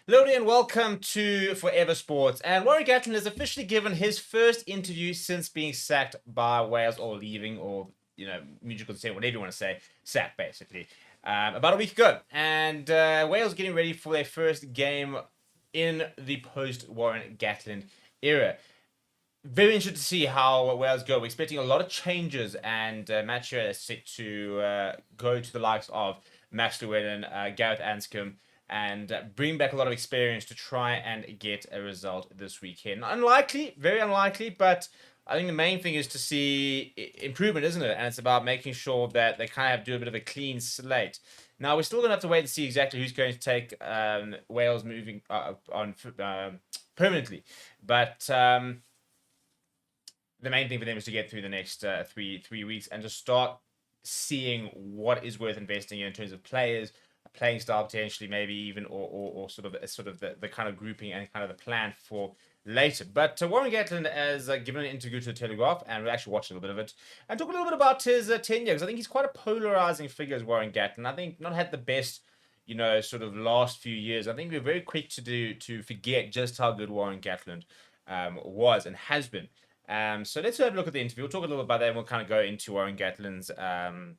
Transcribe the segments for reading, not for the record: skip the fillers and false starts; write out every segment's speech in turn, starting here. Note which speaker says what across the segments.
Speaker 1: Hello and welcome to Forever Sports. And Warren Gatland has officially given his first interview since being sacked by Wales or leaving or, mutual consent, whatever you want to say, sacked basically, about a week ago. And Wales getting ready for their first game in the post-Warren Gatland era. Very interested to see how Wales go. We're expecting a lot of changes, and Matt Shearer is set to go to the likes of Max Llewellyn, Gareth Anscombe, and bring back a lot of experience to try and get a result this weekend. Unlikely, very unlikely, but I think the main thing is to see improvement, isn't it? And it's about making sure that they kind of do a bit of a clean slate. Now, we're still going to have to wait and see exactly who's going to take Wales moving on permanently. But the main thing for them is to get through the next three weeks and just start seeing what is worth investing in terms of players, playing style potentially, maybe even or sort of the kind of grouping and kind of the plan for later. But Warren Gatland has given an interview to the Telegraph, and we'll actually watch a little bit of it and talk a little bit about his tenure, because I think he's quite a polarizing figure as Warren Gatland. I think not had the best, sort of last few years. I think we're very quick to forget just how good Warren Gatland was and has been. So let's have a look at the interview. We'll talk a little about that, and we'll kind of go into Warren Gatland's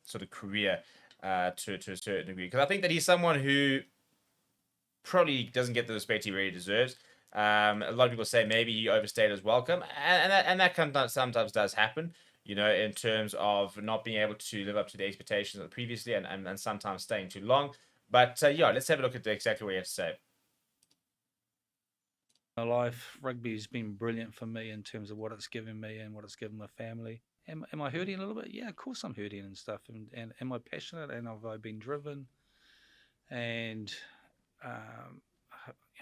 Speaker 1: sort of career to a certain degree, because I think that he's someone who probably doesn't get the respect he really deserves. A lot of people say maybe he overstayed his welcome, and that sometimes does happen. In terms of not being able to live up to the expectations of previously, and sometimes staying too long. But let's have a look at exactly what he has to say.
Speaker 2: My life, rugby's been brilliant for me in terms of what it's given me and what it's given my family. Am I hurting a little bit? Yeah, of course I'm hurting and stuff. And am I passionate and have I been driven? And um,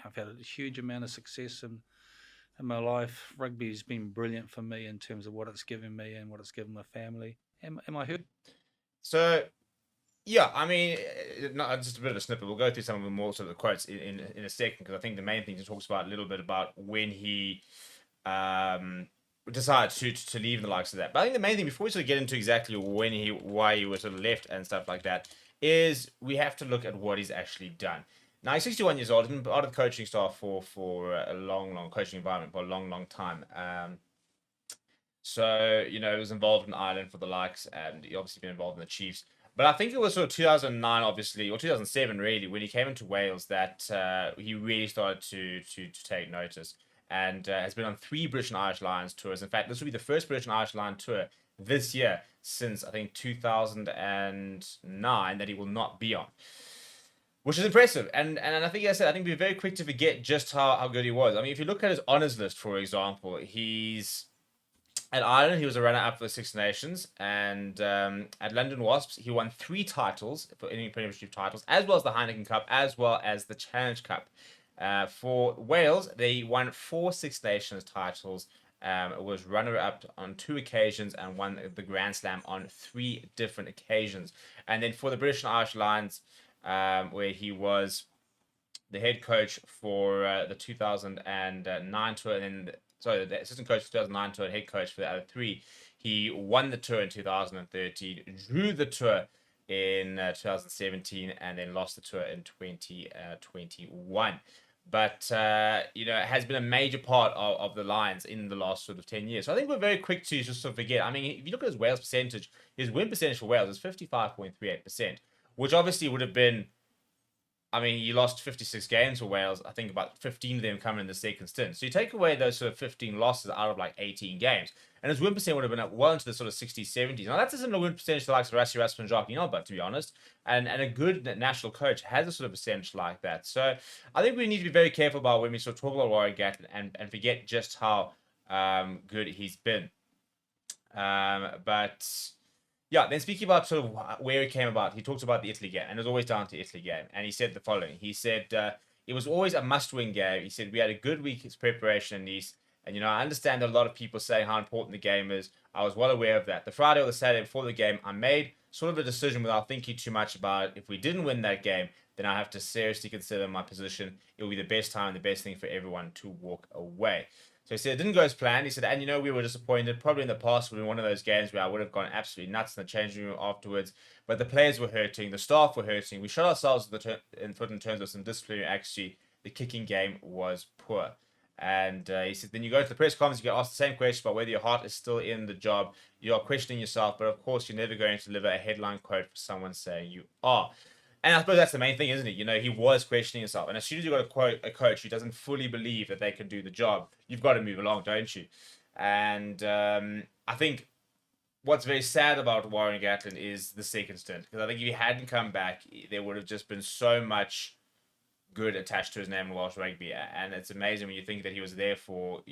Speaker 2: I've had a huge amount of success in my life. Rugby's been brilliant for me in terms of what it's given me and what it's given my family. Am I hurt?
Speaker 1: So yeah, I mean, not just a bit of a snippet. We'll go through some of the more sort of quotes in a second, because I think the main thing he talks about a little bit about when he decided to leave the likes of that. But I think the main thing, before we sort of get into exactly why he was sort of left and stuff like that, is we have to look at what he's actually done. Now he's 61 years old. He's been part of the coaching staff for a long coaching environment for a long time. So, he was involved in Ireland for the likes, and he obviously been involved in the Chiefs. But I think it was sort of 2009, obviously, or 2007, really, when he came into Wales, that he really started to take notice, and has been on 3 British and Irish Lions tours. In fact, this will be the first British and Irish Lion tour this year since, I think, 2009 that he will not be on, which is impressive. And I think, as I said, I think we're very quick to forget just how good he was. I mean, if you look at his honours list, for example, at Ireland, he was a runner-up for the Six Nations, and at London Wasps, he won 3 titles for any Premiership titles, as well as the Heineken Cup, as well as the Challenge Cup. For Wales, they won 4 Six Nations titles, was runner-up on 2 occasions, and won the Grand Slam on 3 different occasions. And then for the British and Irish Lions, where he was the head coach for the 2009 tour, and then the assistant coach for 2009 tour and head coach for the other 3. He won the tour in 2013, drew the tour in 2017, and then lost the tour in 2021. But, has been a major part of the Lions in the last sort of 10 years. So I think we're very quick to just sort of forget. I mean, if you look at his Wales percentage, his win percentage for Wales is 55.38%, which obviously would have been, I mean, he lost 56 games for Wales. I think about 15 of them coming in the second stint. So you take away those sort of 15 losses out of like 18 games, and his win percent would have been up well into the sort of 60s, 70s. Now, that's a similar win percentage to the likes of Rassie Rasmus and Jacques but to be honest. And a good national coach has a sort of percentage like that. So I think we need to be very careful about when we sort of talk about Warren Gatland and forget just how good he's been. But yeah, then speaking about sort of where it came about, he talked about the Italy game, and it was always down to Italy game. And he said the following. He said, it was always a must-win game. He said, we had a good week's preparation in Nice. And, I understand that a lot of people say how important the game is. I was well aware of that. The Friday or the Saturday before the game, I made sort of a decision without thinking too much about it. If we didn't win that game, then I have to seriously consider my position. It will be the best time, the best thing for everyone to walk away. So he said it didn't go as planned. He said, and we were disappointed. Probably in the past would be one of those games where I would have gone absolutely nuts in the changing room afterwards. But the players were hurting, the staff were hurting. We shot ourselves in foot in terms of some disciplinary the kicking game was poor. And he said, then you go to the press conference, you get asked the same question about whether your heart is still in the job. You are questioning yourself, but of course, you're never going to deliver a headline quote for someone saying you are. And I suppose that's the main thing, isn't it? You know, he was questioning himself. And as soon as you've got a coach who doesn't fully believe that they can do the job, you've got to move along, don't you? And I think what's very sad about Warren Gatland is the second stint. Because I think if he hadn't come back, there would have just been so much good attached to his name in Welsh rugby. And it's amazing when you think that he was there for,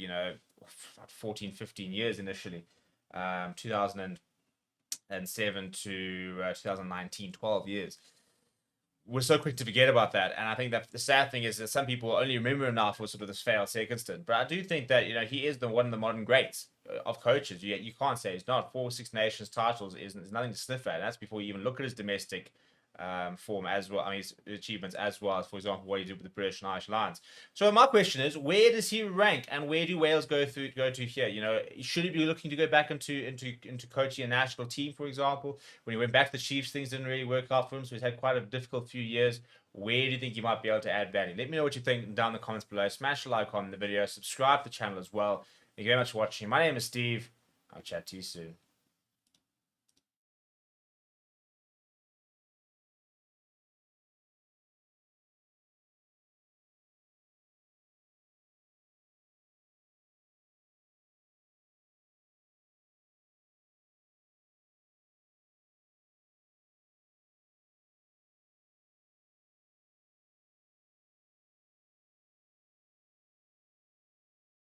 Speaker 1: 14, 15 years initially. 2007 to 2019, 12 years. We're so quick to forget about that. And I think that the sad thing is that some people only remember him now for sort of this failed second stint. But I do think that, he is one of the modern greats of coaches. You can't say he's not. 4 Six Nations titles is nothing to sniff at. And that's before you even look at his domestic form as well. I mean, his achievements as well as, for example, what he did with the British and Irish Lions. So my question is, where does he rank, and where do Wales go to here? Should he be looking to go back into coaching a national team, for example? When he went back to the Chiefs, things didn't really work out for him, so he's had quite a difficult few years. Where do you think he might be able to add value? Let me know what you think down in the comments below. Smash a like on the video, subscribe to the channel as well. Thank you very much for watching. My name is Steve. I'll chat to you soon.